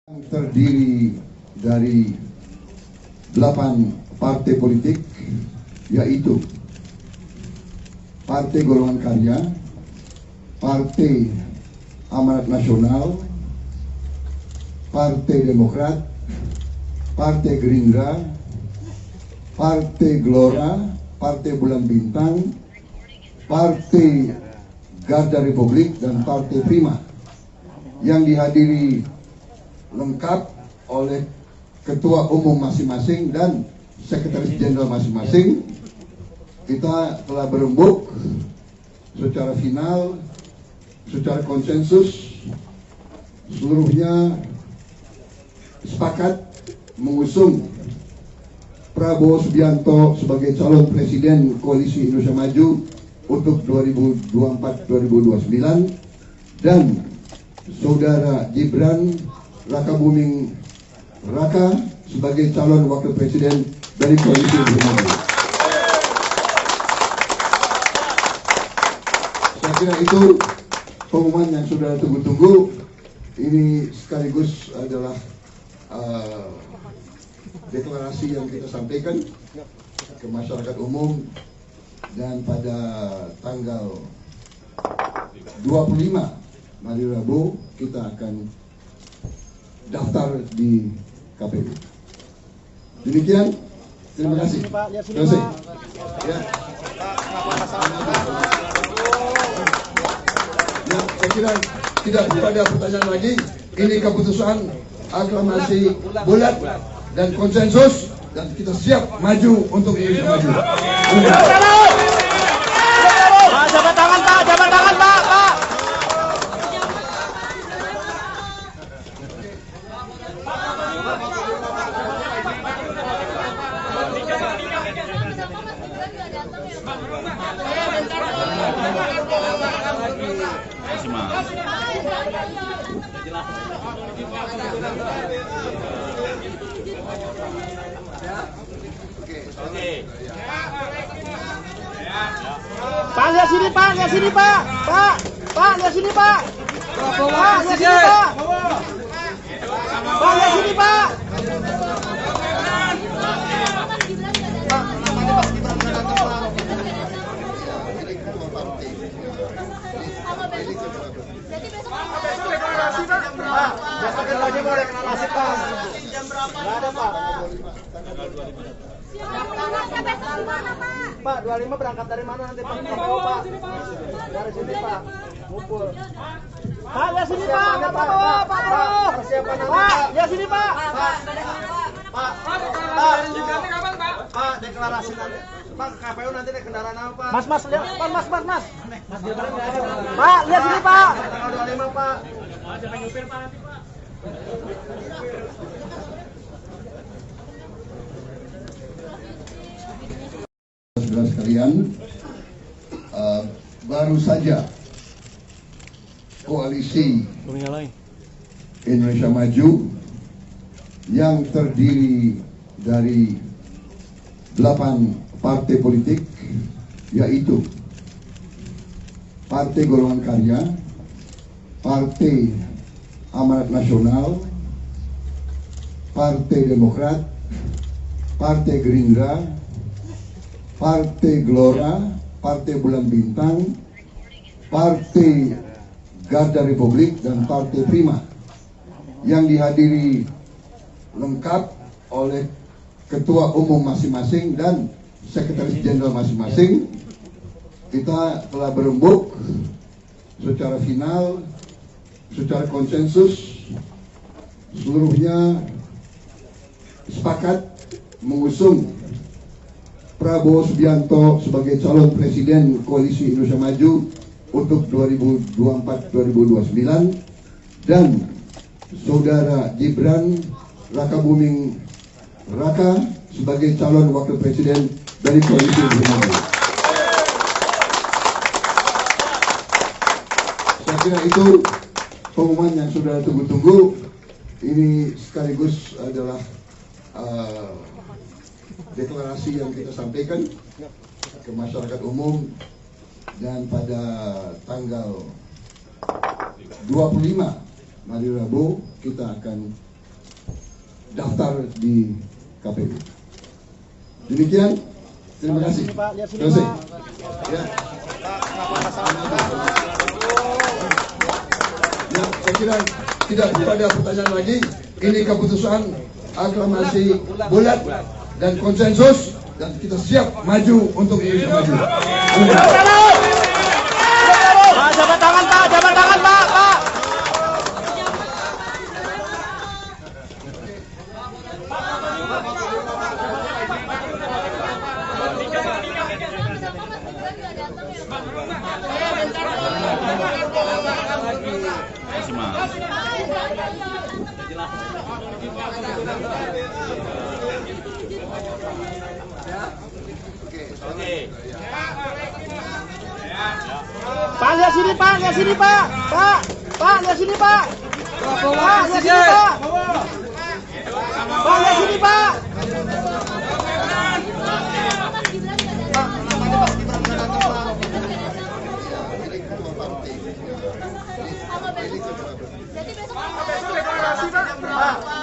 Yang terdiri dari 8 partai politik, yaitu Partai Golongan Karya, Partai Amanat Nasional, Partai Demokrat, Partai Gerindra, Partai Gelora, Partai Bulan Bintang, Partai Garda Republik, dan Partai Prima, yang dihadiri lengkap oleh ketua umum masing-masing dan sekretaris jenderal masing-masing. Kita telah berembuk secara final, secara konsensus, seluruhnya sepakat mengusung Prabowo Subianto sebagai calon presiden Koalisi Indonesia Maju untuk 2024-2029 dan Saudara Gibran Rakabuming Raka sebagai calon wakil presiden dari Koalisi Indonesia Maju. Saya kira itu pengumuman yang sudah tunggu-tunggu. Ini sekaligus adalah deklarasi yang kita sampaikan ke masyarakat umum, dan pada tanggal 25 hari Rabu kita akan daftar di KPU. Demikian, terima kasih. Terima kasih. Ya. Ya, saya kira tidak ada pertanyaan lagi. Ini keputusan aklamasi bulat dan konsensus, dan kita siap maju untuk Indonesia Maju. Jabat tangan Pak, jabat tangan Pak, Pak. Pak, lihat sini Pak, lihat sini Pak. Pak, lihat sini Pak. Pak, lihat sini Pak. Pak, lihat sini Pak. Pak, besok lagi mau deklarasi Pak. Jam berapa? Nggak ada Pak. Pak, 25 berangkat dari mana nanti Pak? Pak. Dari sini Pak. Ngumpul. Pak, lihat sini Pak. Pak Prabowo, Pak Prabowo. Pak, lihat sini Pak. Pak, deklarasi nanti. Pak, KPU nanti naik kendaraan apa Pak? Mas, lihat. Mas. Pak, lihat sini Pak. Tanggal 25 Pak. Siapa nyupir Pak nanti Pak? Saudara sekalian, baru saja Koalisi Indonesia Maju yang terdiri dari 8 partai politik, yaitu Partai Golongan Karya, Partai Amanat Nasional, Partai Demokrat, Partai Gerindra, Partai Gelora, Partai Bulan Bintang, Partai Garda Republik, dan Partai Prima, yang dihadiri lengkap oleh ketua umum masing-masing dan sekretaris jenderal masing-masing. Kita telah berembuk secara final, secara konsensus, seluruhnya sepakat mengusung Prabowo Subianto sebagai calon presiden Koalisi Indonesia Maju untuk 2024-2029 dan Saudara Gibran Rakabuming Raka sebagai calon wakil presiden dari Koalisi Indonesia Maju. Saya kira itu pengumuman yang sudah tunggu-tunggu. Ini sekaligus adalah deklarasi yang kita sampaikan ke masyarakat umum, dan pada tanggal 25 hari Rabu kita akan daftar di KPU. Demikian, terima kasih. Selesai. Ya. Ya, saya kira tidak ada pertanyaan lagi. Ini keputusan aklamasi bulat dan konsensus, dan kita siap maju untuk Indonesia maju. Pak, jabat tangan Pak, jabat tangan Pak, Pak. Pak, lihat sini Pak, lihat sini Pak. Pak, lihat sini Pak. Pak, lihat sini Pak. Pak, lihat sini Pak.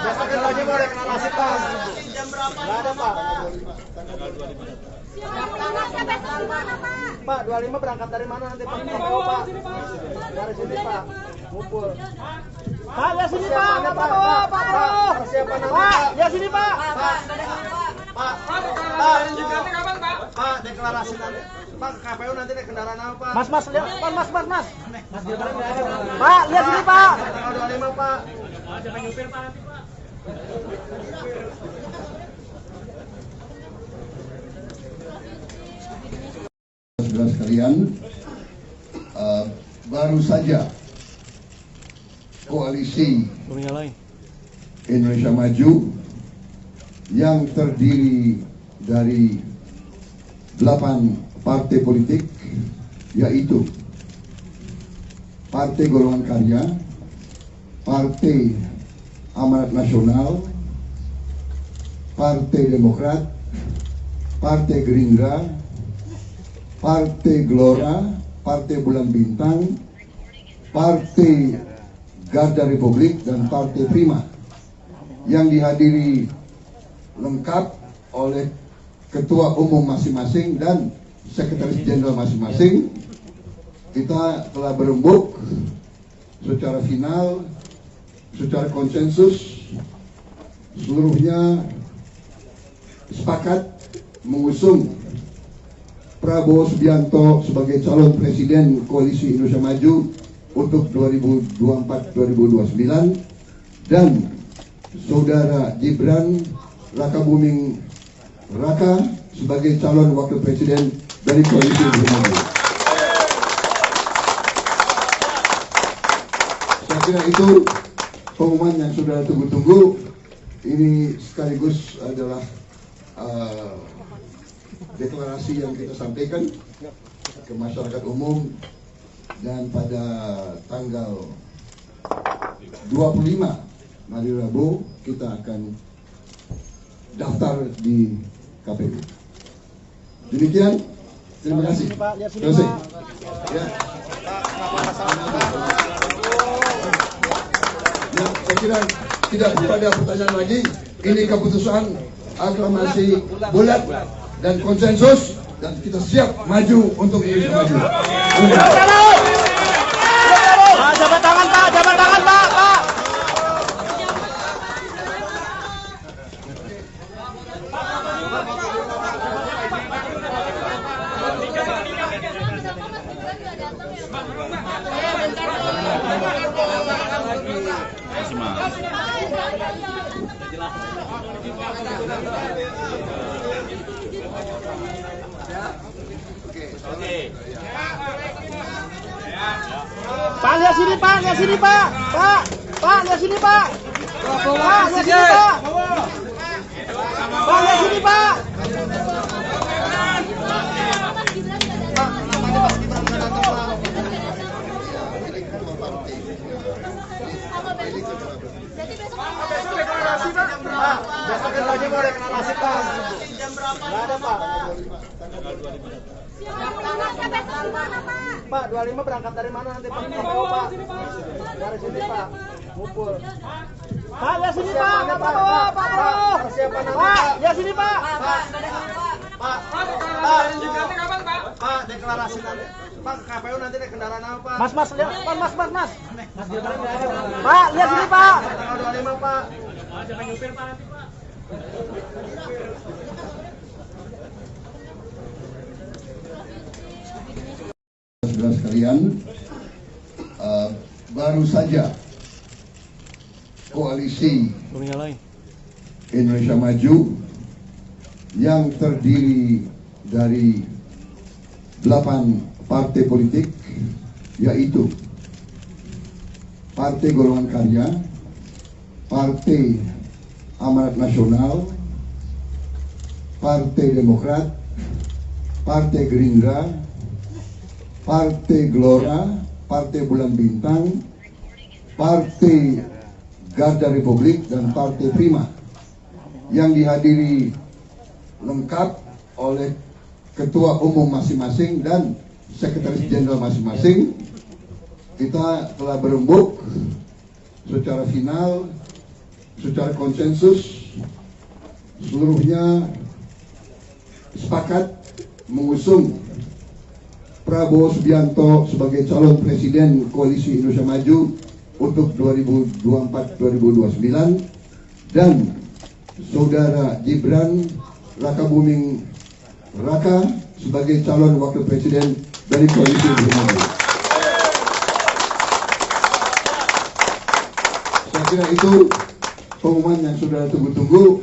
Besok lagi mau deklarasi Pak. Jam berapa? Nggak ada Pak. Pak, 25 berangkat dari mana nanti Pak? Pak. Dari sini Pak. Ngumpul. Pak, lihat sini Pak. Pak. Persiapan nanti Pak. Lihat sini Pak. Pak, deklarasi nanti. Pak, KPU nanti naik kendaraan apa Pak? Mas, lihat. Mas. Pak, lihat sini Pak. Tanggal 25 Pak. Jangan nyupir Pak nanti Pak. Saudara sekalian, baru saja koalisi Indonesia Maju yang terdiri dari 8 partai politik, yaitu Partai Golongan Karya, Partai Amanat Nasional, Partai Demokrat, Partai Gerindra, Partai Gelora, Partai Bulan Bintang, Partai Garda Republik, dan Partai Prima, yang dihadiri lengkap oleh ketua umum masing-masing dan sekretaris jenderal masing-masing. Kita telah berembuk secara final, secara konsensus, seluruhnya sepakat mengusung Prabowo Subianto sebagai calon presiden Koalisi Indonesia Maju untuk 2024-2029 dan Saudara Gibran Rakabuming Raka sebagai calon wakil presiden dari Koalisi Indonesia Maju. Saya kira itu pengumuman yang sudah tunggu-tunggu. Ini sekaligus adalah deklarasi yang kita sampaikan ke masyarakat umum, dan pada tanggal 25 hari Rabu kita akan daftar di KPU. Demikian, terima kasih. Selesai. Ya. Ya, saya kira tidak ada pertanyaan lagi. Ini keputusan aklamasi bulat dan konsensus, dan kita siap maju untuk Indonesia maju. Pak, jabat tangan Pak, jabat tangan Pak. Pak, lihat sini Pak, lihat sini Pak. Pak, lihat sini Pak. Pak, lihat sini Pak. Pak, lihat sini Pak. Besok lagi mau deklarasi Pak. Jam berapa? Nggak ada Pak. Pak, 25 berangkat dari mana nanti Pak? Pak. Dari sini Pak. Ngumpul. Pak, lihat sini Pak. Pak Prabowo. Pak, lihat sini Pak. Pak, deklarasi nanti. Pak, KPU nanti naik kendaraan apa Pak? Mas, lihat. Mas. Pak, lihat sini Pak. Tanggal 25 Pak. Jangan nyupir Pak nanti Pak. Saudara sekalian, baru saja koalisi Indonesia Maju yang terdiri dari 8 partai politik, yaitu Partai Golongan Karya, Partai Amanat Nasional, Partai Demokrat, Partai Gerindra, Partai Gelora, Partai Bulan Bintang, Partai Garda Republik, dan Partai Prima, yang dihadiri lengkap oleh ketua umum masing-masing dan sekretaris jenderal masing-masing. Kita telah berembuk secara final, secara konsensus, seluruhnya sepakat mengusung Prabowo Subianto sebagai calon presiden Koalisi Indonesia Maju untuk 2024-2029 dan Saudara Gibran Rakabuming Raka sebagai calon wakil presiden dari Koalisi Indonesia Maju. Saya kira itu pengumuman yang sudah tunggu-tunggu.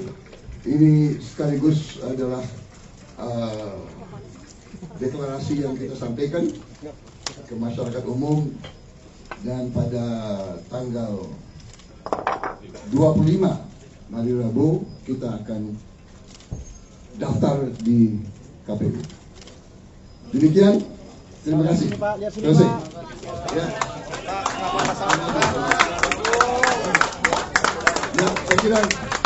Ini sekaligus adalah deklarasi yang kita sampaikan ke masyarakat umum, dan pada tanggal 25 hari Rabu kita akan daftar di KPU. Demikian, terima kasih. Terima kasih. Ya. Ya, saya kira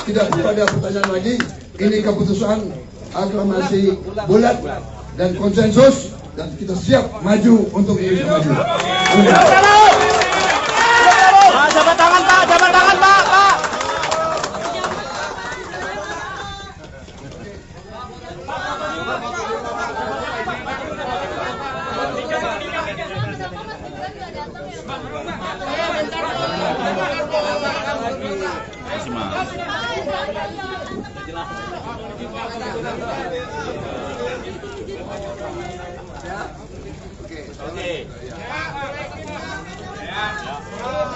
tidak ada pertanyaan lagi. Ini keputusan aklamasi bulat dan konsensus, dan kita siap maju untuk Indonesia Maju. Pak, jabat tangan Pak.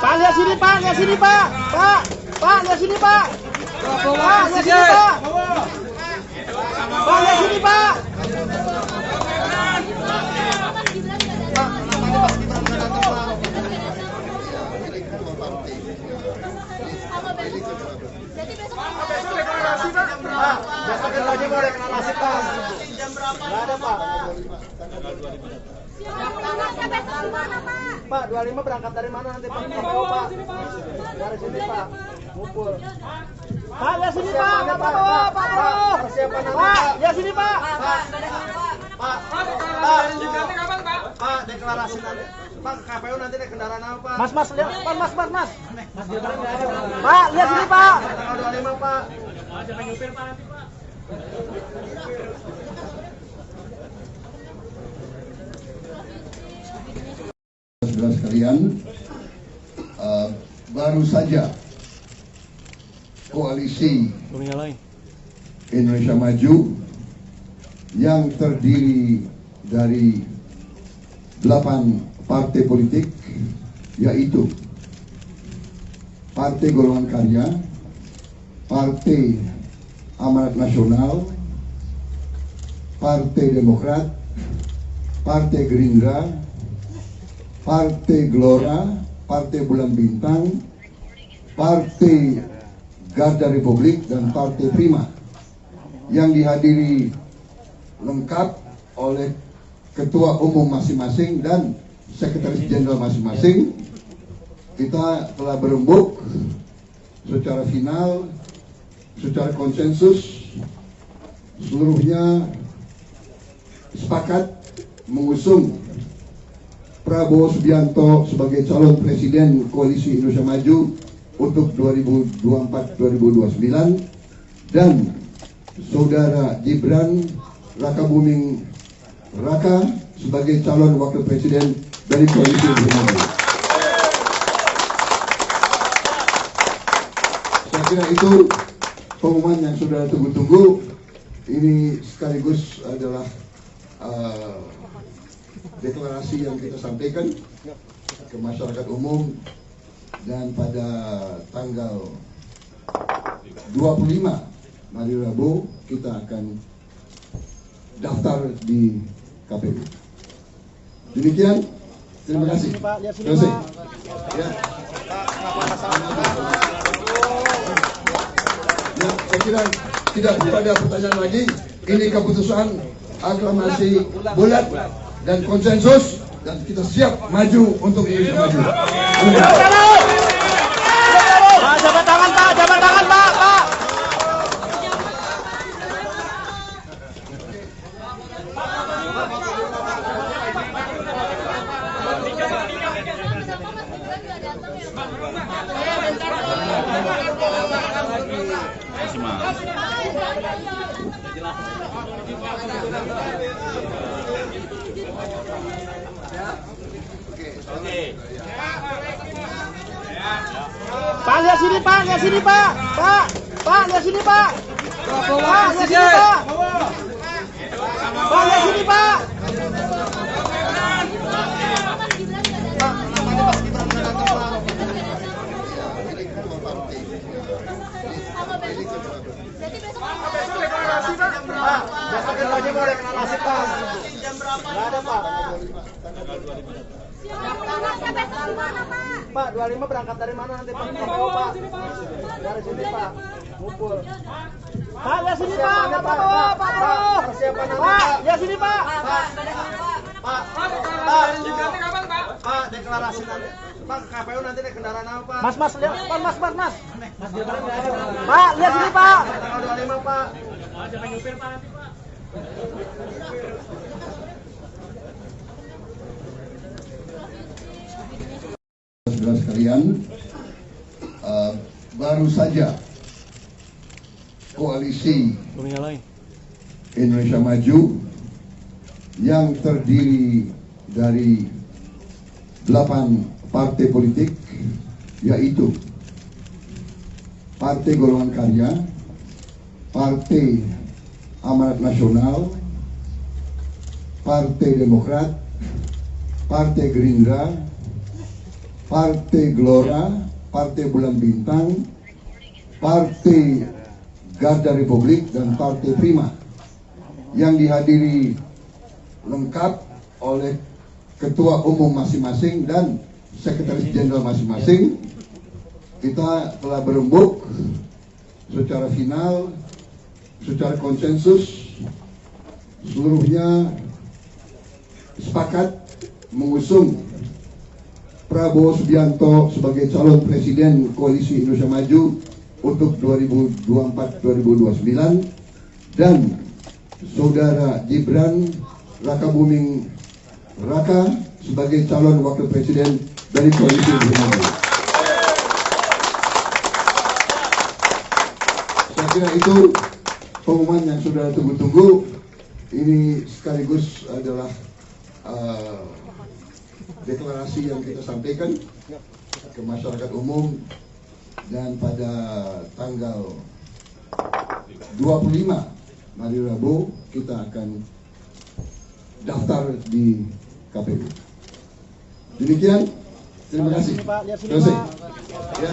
Pak, lihat sini Pak. Pak, lihat sini Pak. Pak, lihat sini Pak. Besok lagi mau deklarasi Pak. Jam berapa? Nggak ada Pak. Pak, 25 berangkat dari mana nanti Pak? Pak. Dari sini Pak. Ngumpul. Pak, lihat sini Pak. Pak, lihat sini Pak. Pak, deklarasi nanti. Pak, KPU nanti naik kendaraan apa Pak? Mas, lihat. Mas. Pak, lihat sini Pak. Tanggal 25 Pak. Jangan nyupir Pak nanti Pak. Saudara sekalian, baru saja koalisi Indonesia Maju yang terdiri dari 8 partai politik, yaitu Partai Golongan Karya, Partai Amanat Nasional, Partai Demokrat, Partai Gerindra, Partai Gelora, Partai Bulan Bintang, Partai Garda Republik, dan Partai Prima, yang dihadiri lengkap oleh ketua umum masing-masing dan sekretaris jenderal masing-masing. Kita telah berembuk secara final, secara konsensus, seluruhnya sepakat mengusung Prabowo Subianto sebagai calon presiden Koalisi Indonesia Maju untuk 2024-2029 dan Saudara Gibran Rakabuming Raka sebagai calon wakil presiden dari Koalisi Indonesia Maju. Saya kira itu pengumuman yang sudah tunggu-tunggu. Ini sekaligus adalah deklarasi yang kita sampaikan ke masyarakat umum, dan pada tanggal 25 hari Rabu kita akan daftar di KPU. Demikian, terima kasih. Terima kasih. Ya. Ya, saya kira tidak ada pertanyaan lagi. Ini keputusan aklamasi bulat dan konsensus, dan kita siap maju untuk Indonesia maju. Pak, jabat tangan Pak, jabat tangan Pak, Pak. Pak, lihat sini Pak, lihat sini Pak. Pak, lihat sini Pak. Pak, lihat sini Pak. Pak, lihat sini Pak. Pak, besok lagi mau deklarasi Pak. Jam berapa? Nggak ada Pak. Pak, 25 berangkat dari mana nanti Pak? Pak. Dari sini Pak. Ngumpul. Pak, lihat sini Pak. Pak. Persiapan nanti Pak. Lihat sini Pak. Pak. Pak, deklarasi nanti. Pak, KPU nanti naik kendaraan apa Pak? Mas, lihat. Mas. Pak, lihat sini Pak. Tanggal 25 Pak. Jangan nyupir Pak nanti Pak. Saudara sekalian, baru saja Koalisi Indonesia Maju yang terdiri dari 8 partai politik, yaitu Partai Golongan Karya, Partai Amanat Nasional, Partai Demokrat, Partai Gerindra, Partai Gelora, Partai Bulan Bintang, Partai Garda Republik, dan Partai Prima, yang dihadiri lengkap oleh ketua umum masing-masing dan sekretaris jenderal masing-masing. Kita telah berembuk secara final, secara konsensus, seluruhnya sepakat mengusung Prabowo Subianto sebagai calon presiden Koalisi Indonesia Maju untuk 2024-2029 dan Saudara Gibran Rakabuming Raka sebagai calon wakil presiden dari Koalisi Indonesia Maju. Saya kira itu pengumuman yang sudah tunggu-tunggu. Ini sekaligus adalah deklarasi yang kita sampaikan ke masyarakat umum, dan pada tanggal 25 hari Rabu kita akan daftar di KPU. Demikian, terima kasih. Terima kasih. Ya.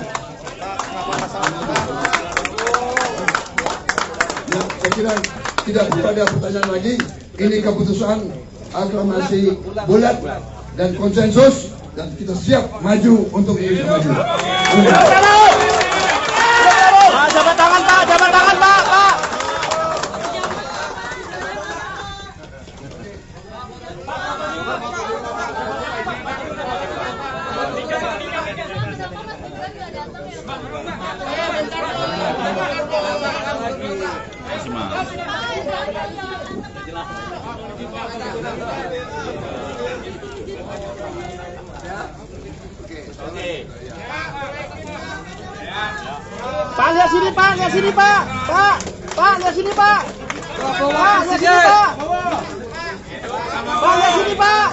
Ya, saya kira tidak ada pertanyaan lagi. Ini keputusan aklamasi bulat dan konsensus, dan kita siap maju untuk Indonesia maju. Pak, jabat tangan Pak, jabat tangan Pak. Pak, lihat sini Pak, lihat sini Pak. Pak, lihat sini Pak. Pak, lihat sini Pak. Pak, lihat sini Pak.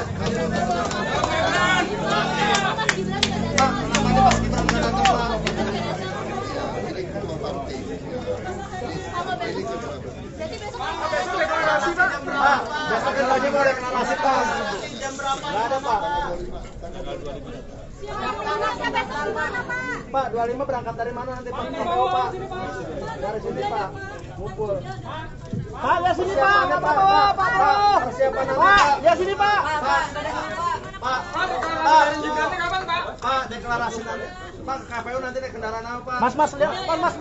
Pak, besok lagi mau deklarasi Pak. Jam berapa? Nggak ada Pak. Pak, 25 berangkat dari mana nanti Pak? Pak. Dari sini Pak. Ngumpul. Pak, lihat sini Pak. Pak, persiapan nanti Pak. Lihat sini Pak. Pak, deklarasi nanti. Pak, ke KPU nanti naik kendaraan apa Pak? Mas, lihat. Mas.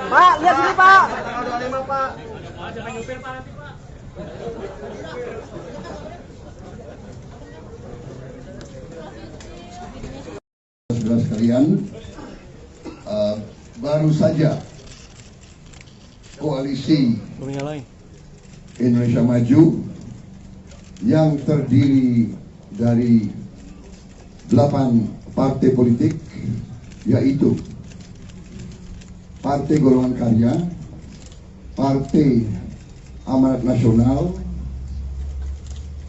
Pak, lihat sini Pak. Tanggal 25 Pak. Siapa nyupir Pak nanti Pak? Saudara sekalian, baru saja koalisi Indonesia Maju yang terdiri dari 8 partai politik, yaitu Partai Golongan Karya, Partai Amanat Nasional,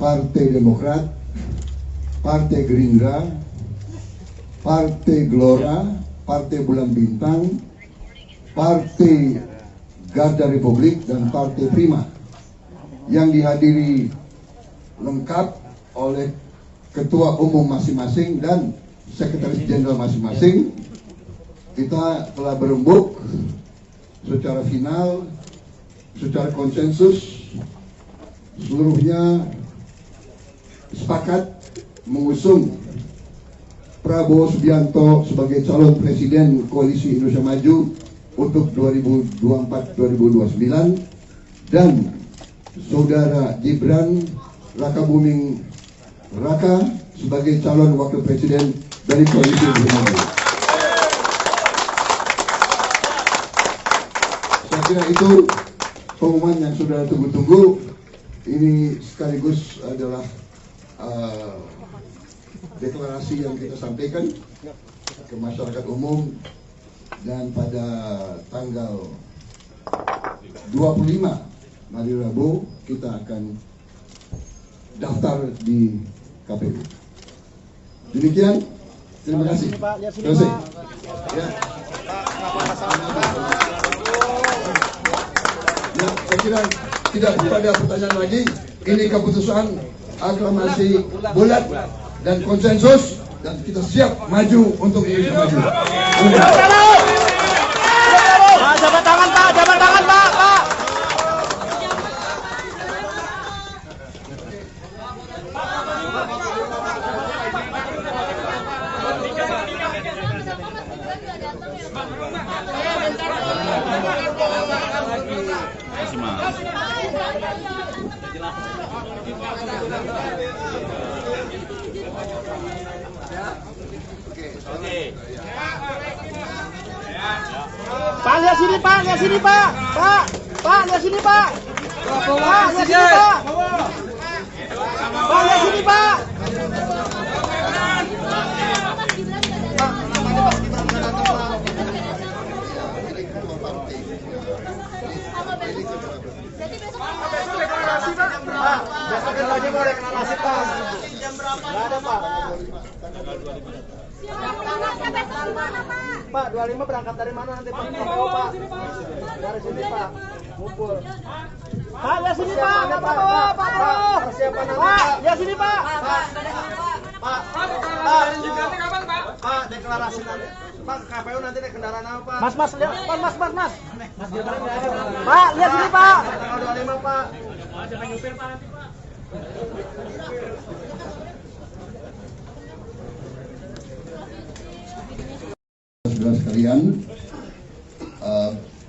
Partai Demokrat, Partai Gerindra, Partai Gelora, Partai Bulan Bintang, Partai Garda Republik, dan Partai Prima, yang dihadiri lengkap oleh ketua umum masing-masing dan sekretaris jenderal masing-masing. Kita telah berembuk secara final, secara konsensus, seluruhnya sepakat mengusung Prabowo Subianto sebagai calon presiden Koalisi Indonesia Maju untuk 2024-2029 dan Saudara Gibran Rakabuming Raka sebagai calon wakil presiden dari Koalisi Indonesia Maju. Saya kira itu pengumuman yang sudah tunggu-tunggu. Ini sekaligus adalah deklarasi yang kita sampaikan ke masyarakat umum, dan pada tanggal 25 hari Rabu kita akan daftar di KPU. Demikian, terima kasih. Terima kasih. Ya. Ya, saya kira tidak ada pertanyaan lagi. Ini keputusan aklamasi bulat dan konsensus, dan kita siap maju untuk Indonesia Maju. Pak, jabat tangan Pak. Pak, lihat sini Pak. Pak, lihat sini Pak. Pak, lihat sini Pak. Pak, lihat sini Pak. Pak, besok lagi mau deklarasi Pak. Jam berapa? Nggak ada Pak. Pak, 25 berangkat dari mana nanti Pak? Pak. Dari sini Pak. Ngumpul. Pak, lihat sini Pak. Persiapan nanti Pak. Lihat sini Pak. Pak, deklarasi nanti. Pak, ke KPU nanti naik kendaraan apa Pak? Mas, lihat. Mas. Pak, lihat sini Pak. Tanggal 25 Pak. Siapa nyupir Pak nanti Pak? Saudara sekalian,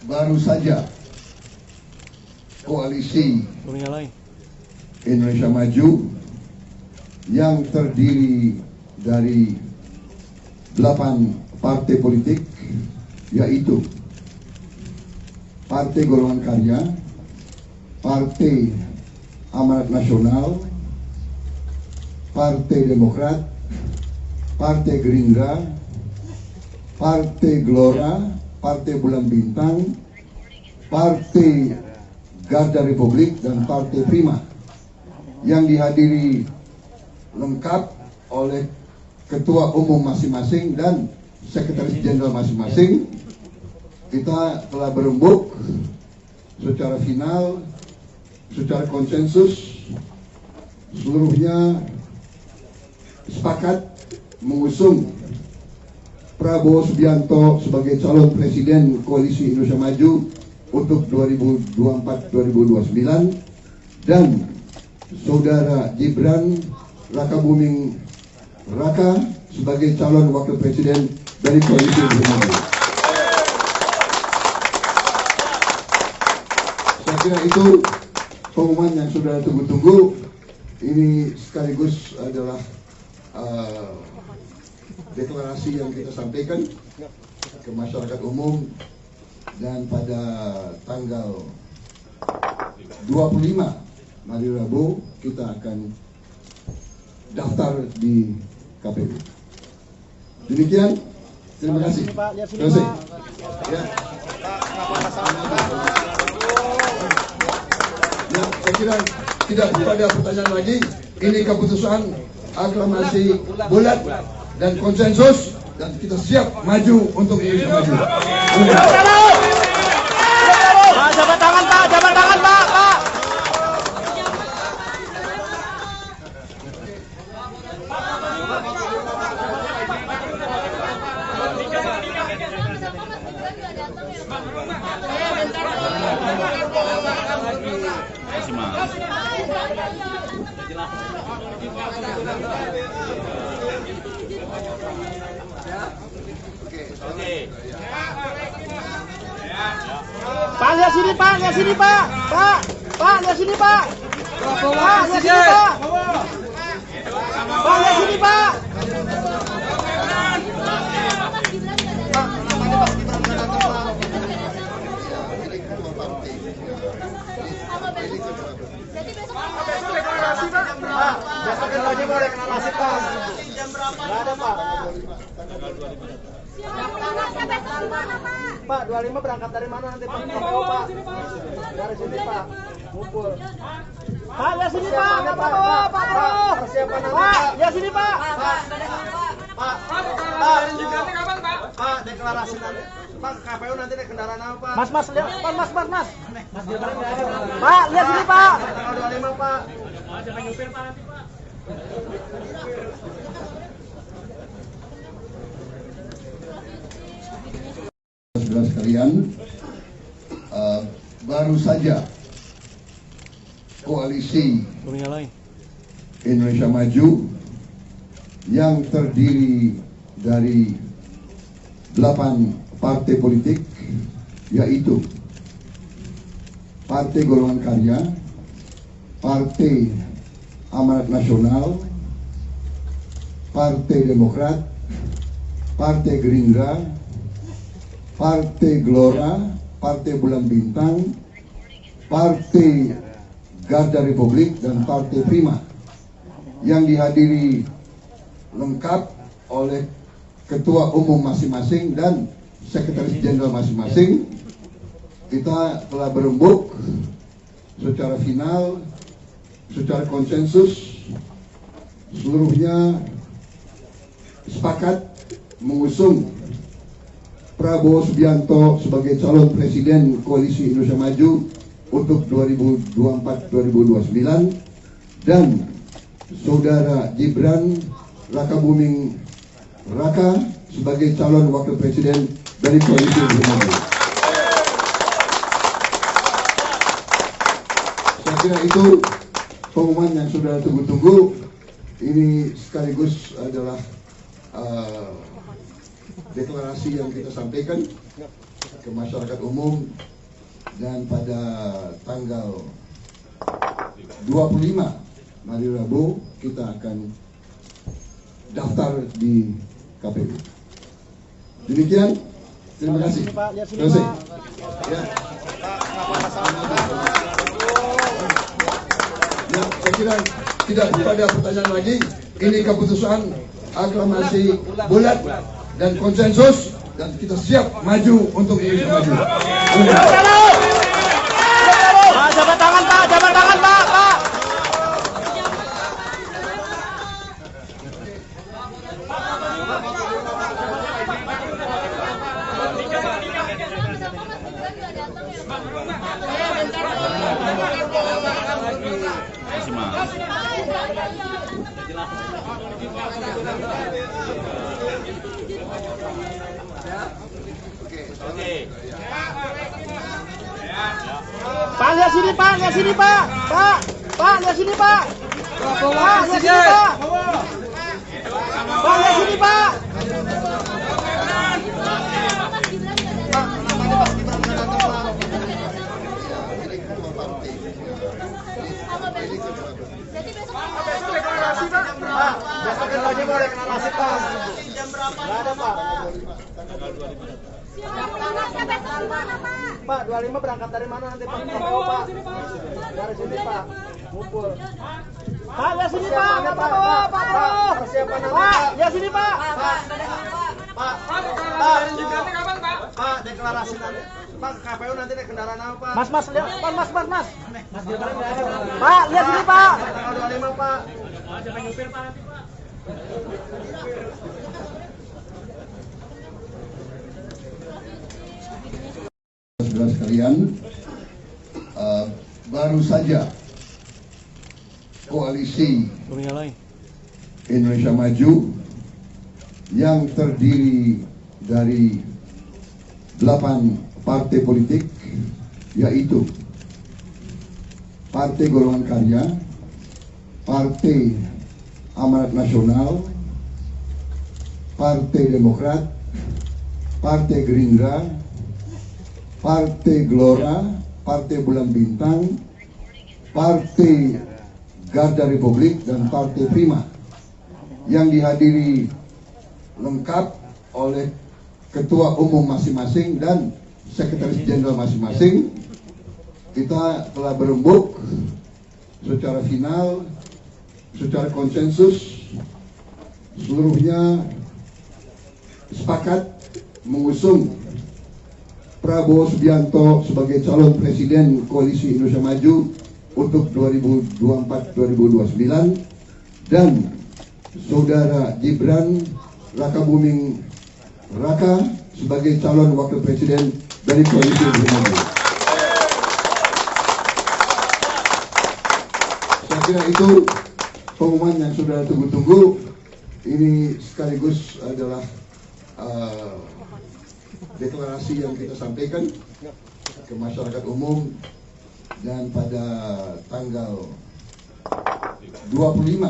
baru saja koalisi Indonesia Maju yang terdiri dari 8 partai politik, yaitu Partai Golongan Karya, Partai Amanat Nasional, Partai Demokrat, Partai Gerindra, Partai Gelora, Partai Bulan Bintang, Partai Garda Republik, dan Partai Prima yang dihadiri lengkap oleh ketua umum masing-masing dan sekretaris jenderal masing-masing. Kita telah berembuk secara final, secara konsensus, seluruhnya sepakat mengusung Prabowo Subianto sebagai calon presiden Koalisi Indonesia Maju untuk 2024-2029 dan Saudara Gibran Rakabuming Raka sebagai calon wakil presiden dari Koalisi Indonesia Maju. Saya kira itu pengumuman yang sudah tunggu-tunggu. Ini sekaligus adalah deklarasi yang kita sampaikan ke masyarakat umum, dan pada tanggal 25 hari Rabu kita akan daftar di KPU. Demikian, terima kasih. Terima kasih. Ya. Ya, saya kira tidak ada pertanyaan lagi. Ini keputusan aklamasi bulat dan konsensus, dan kita siap maju untuk Indonesia Maju. Pak, jabat tangan Pak, jabat tangan Pak, Pak. Pak, lihat sini Pak, lihat sini Pak. Pak, lihat sini Pak. Pak, lihat sini Pak. Pak, lihat sini Pak. Pak, besok lagi mau deklarasi Pak. Jam berapa? Nggak ada Pak. Pak, 25 berangkat dari mana nanti Pak? Pak. Dari sini Pak. Ngumpul. Pak, lihat sini Pak. Pak Prabowo, Pak Prabowo. Persiapan Pak, lihat sini Pak. Pak, Pak, deklarasi nanti. Pak, KPU nanti naik kendaraan apa Pak? Mas, lihat. Mas. Pak, lihat sini Pak. Tanggal 25 Pak. Jangan nyupir Pak nanti Pak. Saudara sekalian, baru saja Koalisi Indonesia Maju yang terdiri dari 8 partai politik, yaitu Partai Golongan Karya, Partai Amanat Nasional, Partai Demokrat, Partai Gerindra, Partai Gelora, Partai Bulan Bintang, Partai Garda Republik, dan Partai Prima yang dihadiri lengkap oleh ketua umum masing-masing dan sekretaris jenderal masing-masing. Kita telah berembuk secara final, secara konsensus, seluruhnya sepakat mengusung Prabowo Subianto sebagai calon presiden Koalisi Indonesia Maju untuk 2024-2029 dan Saudara Gibran Rakabuming Raka sebagai calon wakil presiden dari Koalisi Indonesia Maju. Saya kira itu pengumuman yang sudah tunggu-tunggu. Ini sekaligus adalah deklarasi yang kita sampaikan ke masyarakat umum, dan pada tanggal 25 hari Rabu kita akan daftar di KPU. Demikian, terima kasih. Terima kasih. Ya. Ya, saya kira tidak ada pertanyaan lagi. Ini keputusan aklamasi bulat dan konsensus, dan kita siap maju untuk Indonesia maju. Pak, jabat tangan Pak, jabat tangan Pak, Pak. Pak, lihat sini Pak, lihat sini Pak. Pak, lihat sini Pak. Pak, lihat sini Pak. Pak, lihat sini Pak. Pak, besok lagi mau deklarasi Pak. Jam berapa? Nggak ada Pak. Pak, 25 berangkat dari mana nanti Pak? Pak. Dari sini Pak. Ngumpul. Pak, lihat sini Pak. Pak. Persiapan nanti Pak. Lihat sini Pak. Pak. Pak, deklarasi nanti. Pak, KPU nanti naik kendaraan apa Pak? Mas, lihat. Mas. Pak, lihat sini Pak. Tanggal 25 Pak. Siapa nyupir Pak nanti Pak? Saudara sekalian, baru saja koalisi Indonesia Maju yang terdiri dari 8 partai politik, yaitu Partai Golongan Karya, Partai Amanat Nasional, Partai Demokrat, Partai Gerindra, Partai Gelora, Partai Bulan Bintang, Partai Garda Republik, dan Partai Prima, yang dihadiri lengkap oleh ketua umum masing-masing dan sekretaris jenderal masing-masing. Kita telah berembuk secara final, secara konsensus, seluruhnya sepakat mengusung Prabowo Subianto sebagai calon presiden Koalisi Indonesia Maju untuk 2024-2029 dan Saudara Gibran Rakabuming Raka sebagai calon wakil presiden dari Koalisi Indonesia Maju. Saya kira itu pengumuman yang sudah tunggu-tunggu. Ini sekaligus adalah deklarasi yang kita sampaikan ke masyarakat umum, dan pada tanggal 25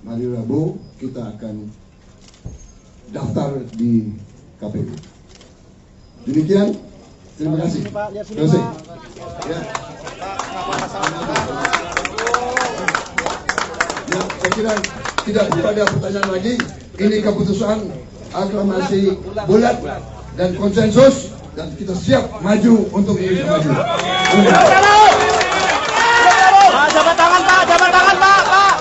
hari Rabu kita akan daftar di KPU. Demikian, terima kasih. Terima kasih. Ya. Ya, saya kira tidak ada pertanyaan lagi. Ini keputusan aklamasi bulat dan konsensus, dan kita siap maju untuk Indonesia maju. Pak, jabat tangan Pak, jabat tangan Pak, Pak.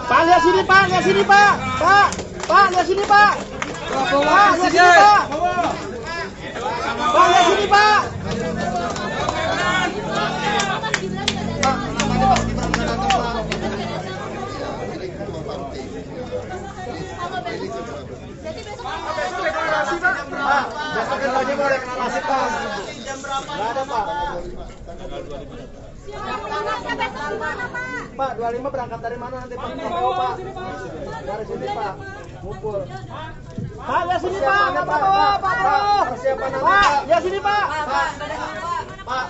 Pak, lihat sini Pak, lihat sini Pak. Pak, lihat sini Pak. Pak, lihat sini Pak. Pak, lihat sini Pak. Pak, besok lagi mau deklarasi Pak. Jam berapa? Nggak ada Pak. Pak, 25 berangkat dari mana nanti Pak? Pak. Dari sini Pak. Ngumpul. Pak, lihat sini Pak. Pak. Persiapan nanti Pak. Lihat sini Pak. Pak.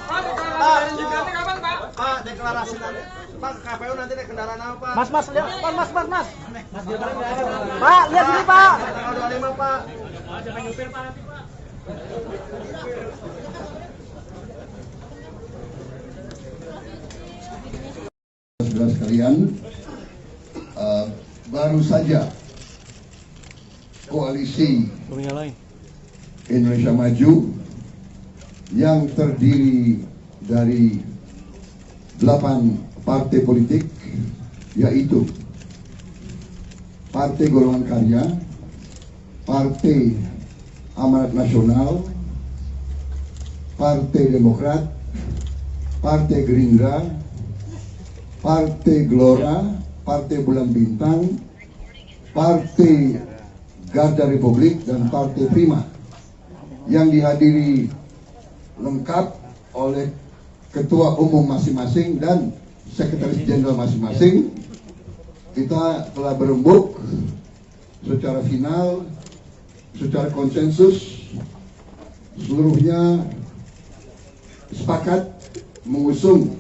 Pak, deklarasi nanti. Pak, KPU nanti naik kendaraan apa Pak? Mas, lihat. Mas. Pak, lihat sini Pak. Tanggal 25 Pak. Siapa nyupir Pak nanti Pak? saudara-saudara sekalian, baru saja koalisi Indonesia Maju yang terdiri dari 8 partai politik, yaitu Partai Golongan Karya, Partai Amanat Nasional, Partai Demokrat, Partai Gerindra, Partai Gelora, Partai Bulan Bintang, Partai Garda Republik, dan Partai Prima, yang dihadiri lengkap oleh ketua umum masing-masing dan sekretaris jenderal masing-masing. Kita telah berembuk secara final, secara konsensus, seluruhnya sepakat mengusung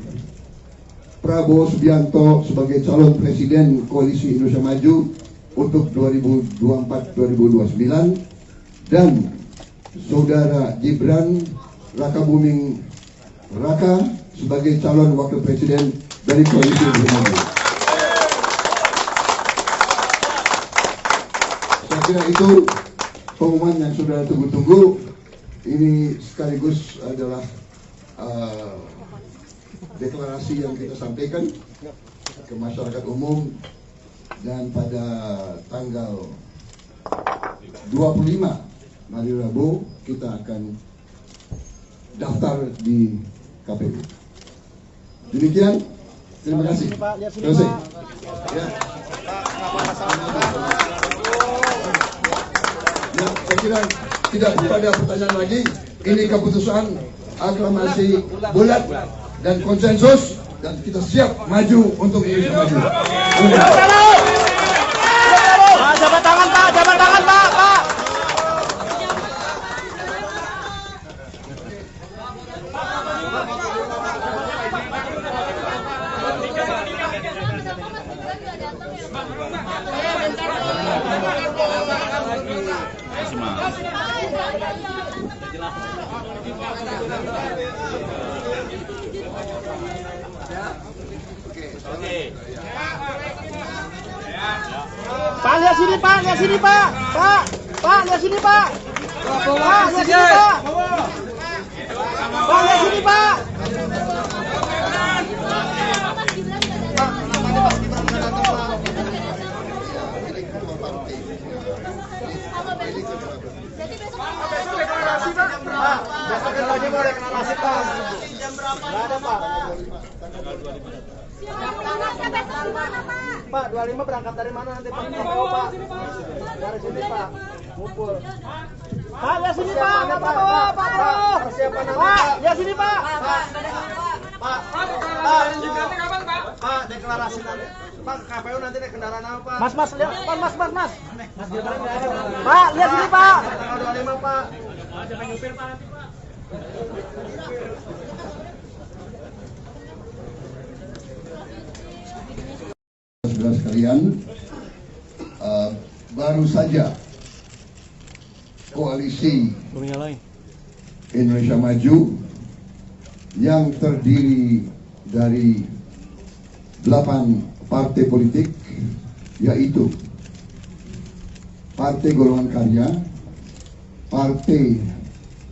Prabowo Subianto sebagai calon presiden Koalisi Indonesia Maju untuk 2024-2029 dan Saudara Gibran Rakabuming Raka sebagai calon wakil presiden dari Koalisi Indonesia Maju. Saya kira itu pengumuman yang sudah tunggu-tunggu. Ini sekaligus adalah deklarasi yang kita sampaikan ke masyarakat umum, dan pada tanggal 25 hari Rabu kita akan daftar di KPU. Demikian, terima kasih. Terima kasih. Ya. Ya, saya kira tidak ada pertanyaan lagi. Ini keputusan aklamasi bulat dan konsensus, dan kita siap maju untuk Indonesia Maju. Jabat tangan Pak, jabat tangan Pak, Pak. Pak, lihat sini Pak, lihat sini Pak. Pak, lihat sini Pak. Pak, lihat sini Pak. Pak, lihat sini Pak. Besok lagi mau reklamasi Pak. Jam berapa? Nggak ada Pak. Pak, 25 berangkat dari mana nanti Pak? Pak. Dari sini Pak. Ngumpul. Pak, lihat sini Pak. Pak. Persiapan nanti Pak. Lihat sini Pak. Pak. Pak, deklarasi nanti. Pak, KPU nanti naik kendaraan apa Pak? Mas, lihat. Mas. Pak, lihat sini Pak. Tanggal 25 Pak. Jangan nyupir Pak nanti Pak. Saudara sekalian, baru saja koalisi Indonesia Maju yang terdiri dari 8 partai politik, yaitu Partai Golongan Karya, Partai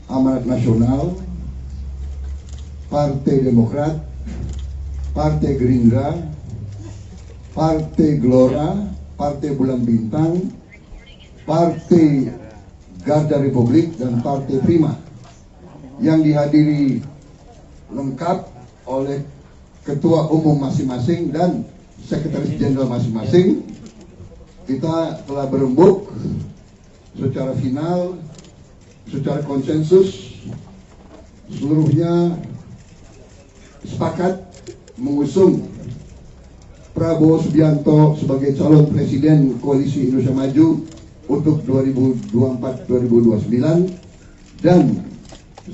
Amanat Nasional, Partai Demokrat, Partai Gerindra, Partai Gelora, Partai Bulan Bintang, Partai Garda Republik, dan Partai Prima, yang dihadiri lengkap oleh ketua umum masing-masing dan sekretaris jenderal masing-masing. Kita telah berembuk secara final, secara konsensus, seluruhnya sepakat mengusung Prabowo Subianto sebagai calon presiden Koalisi Indonesia Maju untuk 2024-2029 dan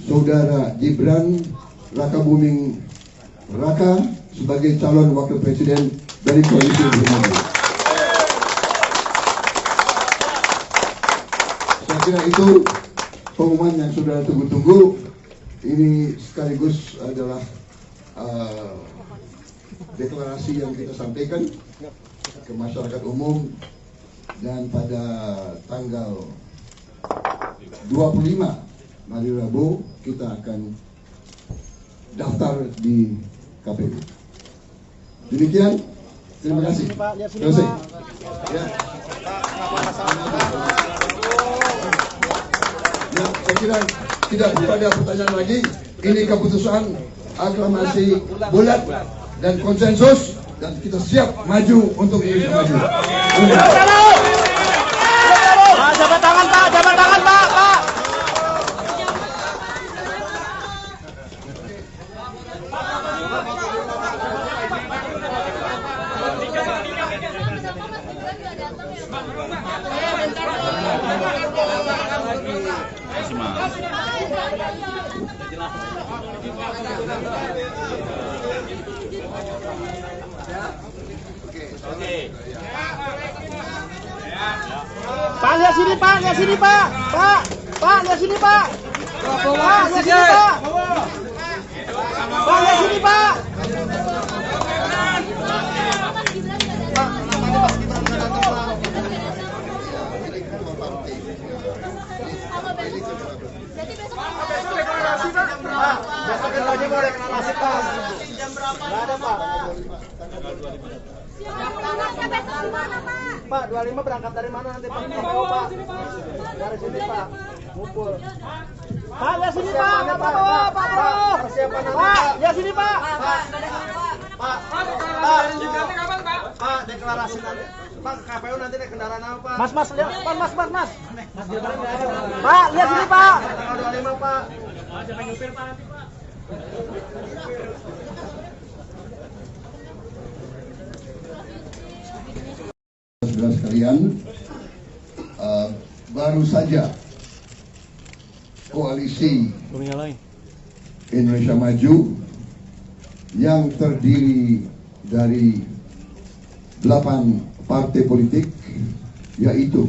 Saudara Gibran Rakabuming Raka sebagai calon wakil presiden dari Koalisi Indonesia Maju. Saya kira itu pengumuman yang sudah tunggu-tunggu. Ini sekaligus adalah deklarasi yang kita sampaikan ke masyarakat umum, dan pada tanggal 25 hari Rabu kita akan daftar di KPU. Demikian, terima kasih. Selesai. Ya. Ya, saya kira tidak ada pertanyaan lagi. Ini keputusan aklamasi bulat dan konsensus, dan kita siap maju untuk Indonesia maju. Jabat tangan Pak, jabat tangan Pak, Pak. Pak, lihat sini Pak, lihat sini Pak. Pak, lihat sini Pak. Pak, lihat sini Pak. Pak, lihat sini Pak. Pak, besok kita lagi mau deklarasi Pak. Jam berapa? Nggak ada Pak. Pak, 25 berangkat dari mana nanti Pak? Pak. Dari sini Pak. Ngumpul. Pak, lihat sini Pak. Pak. Persiapan nanti Pak. Lihat sini Pak. Pak, deklarasi nanti. Pak, KPU nanti naik kendaraan apa Pak? Mas, lihat. Mas. Pak, lihat sini Pak. Tanggal 25 Pak. Siapa nyupir Pak nanti Pak? Saudara sekalian, baru saja koalisi Indonesia Maju yang terdiri dari 8 partai politik, yaitu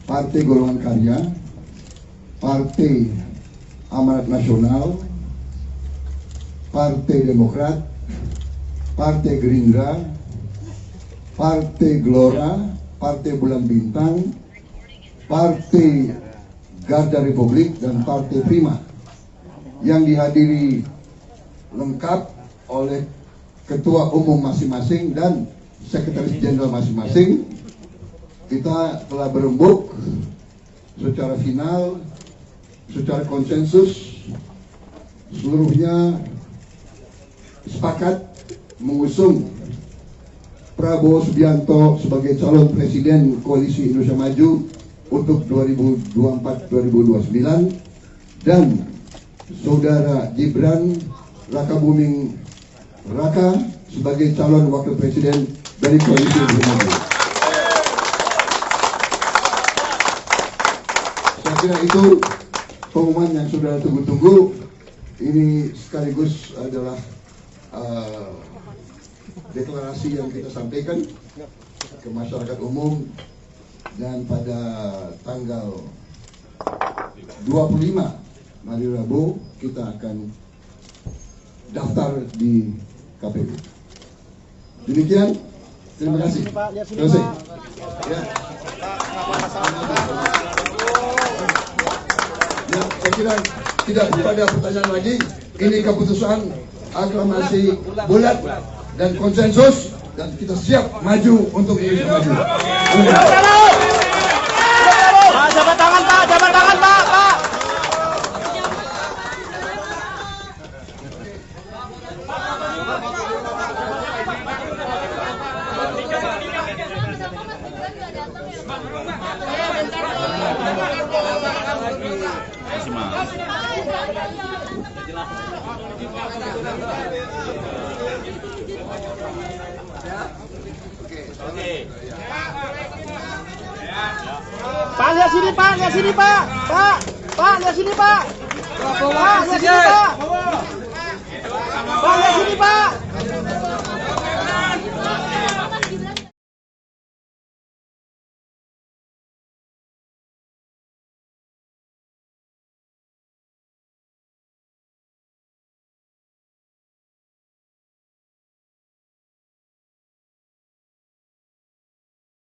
Partai Golongan Karya, Partai Amanat Nasional, Partai Demokrat, Partai Gerindra, Partai Gelora, Partai Bulan Bintang, Partai Garda Republik, dan Partai Prima, yang dihadiri lengkap oleh ketua umum masing-masing dan sekretaris jenderal masing-masing. Kita telah berembuk secara final, secara konsensus, seluruhnya sepakat mengusung Prabowo Subianto sebagai calon presiden Koalisi Indonesia Maju untuk 2024-2029, dan Saudara Gibran Rakabuming Raka sebagai calon wakil presiden dari Koalisi Indonesia Maju. Saya kira itu pengumuman yang sudah tunggu-tunggu. Ini sekaligus adalah deklarasi yang kita sampaikan ke masyarakat umum, dan pada tanggal 25 hari Rabu kita akan daftar di KPU. Demikian, terima kasih. Selesai. Ya. Ya, saya kira tidak ada pertanyaan lagi. Ini keputusan aklamasi bulat dan konsensus, dan kita siap maju untuk Indonesia maju. Jabat tangan Pak, jabat tangan Pak. Pak, lihat sini Pak, lihat sini Pak. Pak, lihat sini Pak. Pak, lihat sini Pak. Pak, lihat sini Pak.